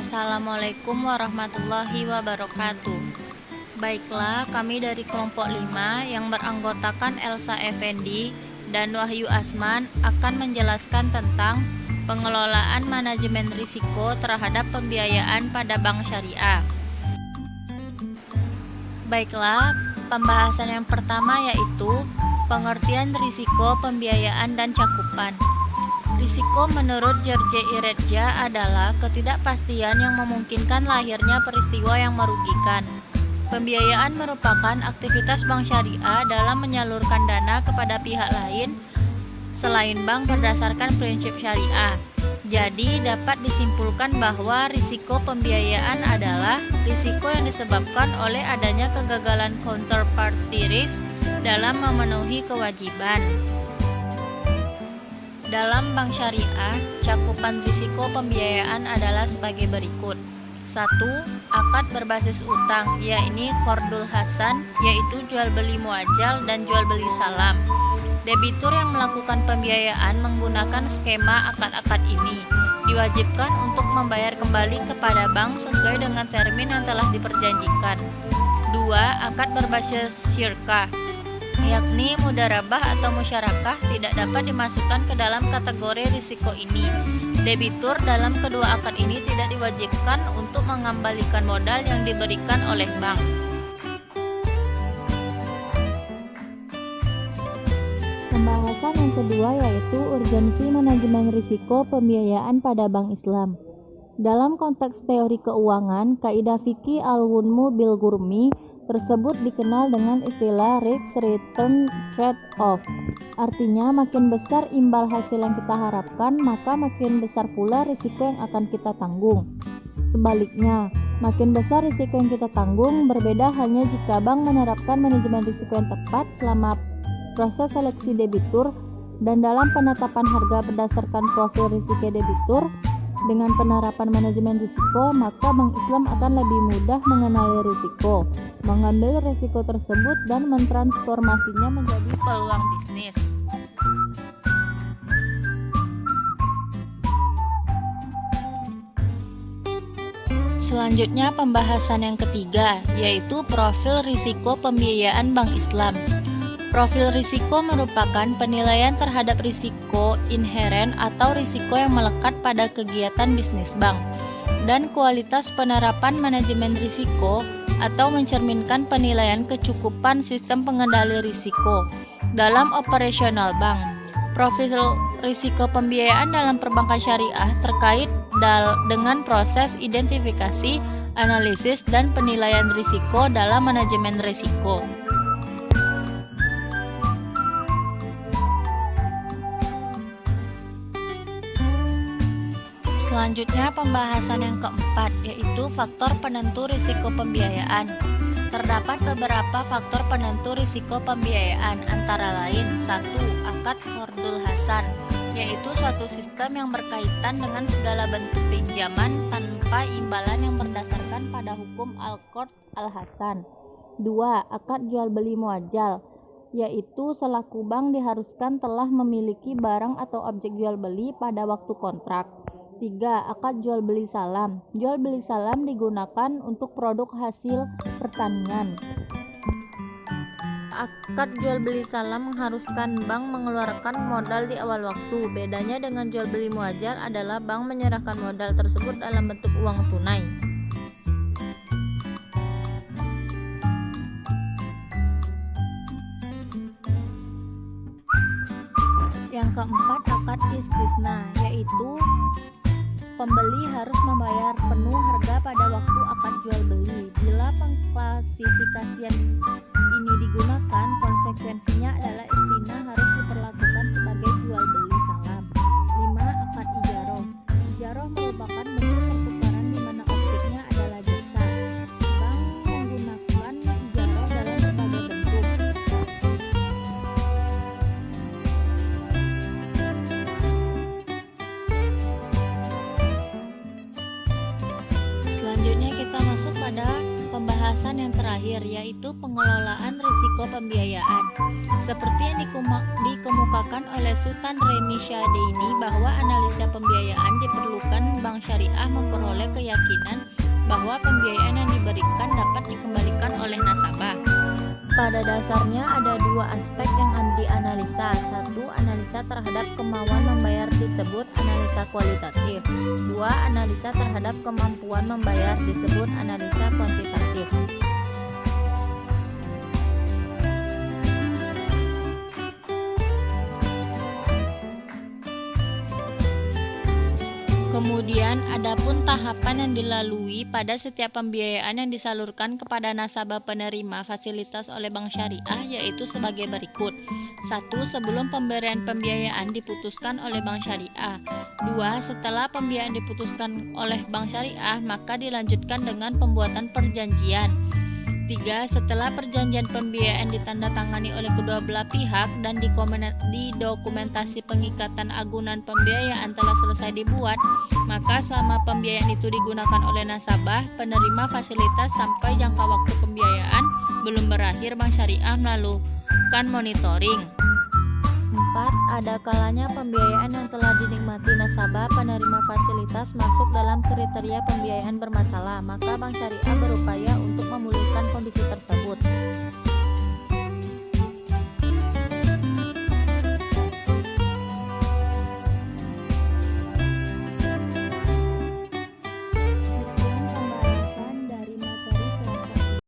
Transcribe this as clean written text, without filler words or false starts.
Assalamualaikum warahmatullahi wabarakatuh. Baiklah, kami dari kelompok 5 yang beranggotakan Elsa Effendi dan Wahyu Asman akan menjelaskan tentang pengelolaan manajemen risiko terhadap pembiayaan pada bank syariah. Baiklah, pembahasan yang pertama yaitu pengertian risiko pembiayaan dan cakupan. Risiko menurut George Iredja adalah ketidakpastian yang memungkinkan lahirnya peristiwa yang merugikan. Pembiayaan merupakan aktivitas bank syariah dalam menyalurkan dana kepada pihak lain selain bank berdasarkan prinsip syariah. Jadi dapat disimpulkan bahwa risiko pembiayaan adalah risiko yang disebabkan oleh adanya kegagalan counterparty risk dalam memenuhi kewajiban. Dalam bank syariah, cakupan risiko pembiayaan adalah sebagai berikut. 1. Akad berbasis utang, yaitu qardul hasan, yaitu jual beli muajjal dan jual beli salam. Debitur yang melakukan pembiayaan menggunakan skema akad-akad ini diwajibkan untuk membayar kembali kepada bank sesuai dengan termin yang telah diperjanjikan. 2. Akad berbasis syirkah, yakni mudarabah atau musyarakah tidak dapat dimasukkan ke dalam kategori risiko ini. Debitur dalam kedua akad ini tidak diwajibkan untuk mengembalikan modal yang diberikan oleh bank. Pembahasan yang kedua yaitu urgensi manajemen risiko pembiayaan pada bank Islam. Dalam konteks teori keuangan, kaidah fikih al-ghunmu bil ghurmi tersebut dikenal dengan istilah risk-return trade-off. Artinya, makin besar imbal hasil yang kita harapkan, maka makin besar pula risiko yang akan kita tanggung. Sebaliknya, makin besar risiko yang kita tanggung, berbeda hanya jika bank menerapkan manajemen risiko yang tepat selama proses seleksi debitur dan dalam penetapan harga berdasarkan profil risiko debitur. Dengan penerapan manajemen risiko, maka Bank Islam akan lebih mudah mengenali risiko, mengambil risiko tersebut dan mentransformasinya menjadi Peluang bisnis. Selanjutnya pembahasan yang ketiga, yaitu profil risiko pembiayaan Bank Islam. Profil risiko merupakan penilaian terhadap risiko inheren atau risiko yang melekat pada kegiatan bisnis bank, dan kualitas penerapan manajemen risiko atau mencerminkan penilaian kecukupan sistem pengendali risiko dalam operasional bank. Profil risiko pembiayaan dalam perbankan syariah terkait dengan proses identifikasi, analisis, dan penilaian risiko dalam manajemen risiko. Selanjutnya pembahasan yang keempat, yaitu faktor penentu risiko pembiayaan. Terdapat beberapa faktor penentu risiko pembiayaan, antara lain 1. Akad qardul hasan, yaitu suatu sistem yang berkaitan dengan segala bentuk pinjaman tanpa imbalan yang berdasarkan pada hukum al-qard al-hasan. 2. Akad jual beli muajjal, yaitu selaku bank diharuskan telah memiliki barang atau objek jual beli pada waktu kontrak. 3. Akad jual beli salam. Jual beli salam digunakan untuk produk hasil pertanian. Akad jual beli salam mengharuskan bank mengeluarkan modal di awal waktu. Bedanya dengan jual beli muajjal adalah bank menyerahkan modal tersebut dalam bentuk uang tunai. Yang keempat, akad istisna, yaitu pembeli harus membayar penuh harga pada waktu akad jual beli. Bila pengklasifikasian ini digunakan, konsekuensinya adalah istisna harus diperlakukan sebagai jual beli salam. 5. Akad ijaroh. Ijaroh merupakan bentuk pertukaran di mana objeknya adalah jasa. Bank menggunakan ijaroh dalam berbagai bentuk. Selanjutnya kita masuk pada pembahasan pembahasan yang terakhir, yaitu pengelolaan risiko pembiayaan. Seperti yang dikemukakan oleh Sultan Remi Syahdeini bahwa analisa pembiayaan diperlukan bank syariah memperoleh keyakinan bahwa pembiayaan yang diberikan dapat dikembalikan oleh nasabah. Pada dasarnya ada dua aspek yang dianalisa. Satu, analisa terhadap kemauan membayar disebut analisa kualitatif. Dua, analisa terhadap kemampuan membayar disebut analisa kuantitatif. Kemudian, adapun tahapan yang dilalui pada setiap pembiayaan yang disalurkan kepada nasabah penerima fasilitas oleh bank syariah yaitu sebagai berikut. 1. Sebelum pemberian pembiayaan diputuskan oleh bank syariah. 2. Setelah pembiayaan diputuskan oleh bank syariah, maka dilanjutkan dengan pembuatan perjanjian. 3. Setelah perjanjian pembiayaan ditandatangani oleh kedua belah pihak dan didokumentasi pengikatan agunan pembiayaan telah selesai dibuat, maka selama pembiayaan itu digunakan oleh nasabah penerima fasilitas sampai jangka waktu pembiayaan belum berakhir, bank syariah melakukan monitoring. 4. Ada kalanya pembiayaan yang telah dinikmati nasabah penerima fasilitas masuk dalam kriteria pembiayaan bermasalah, maka bank syariah berupaya untuk memulihkan kondisi tersebut.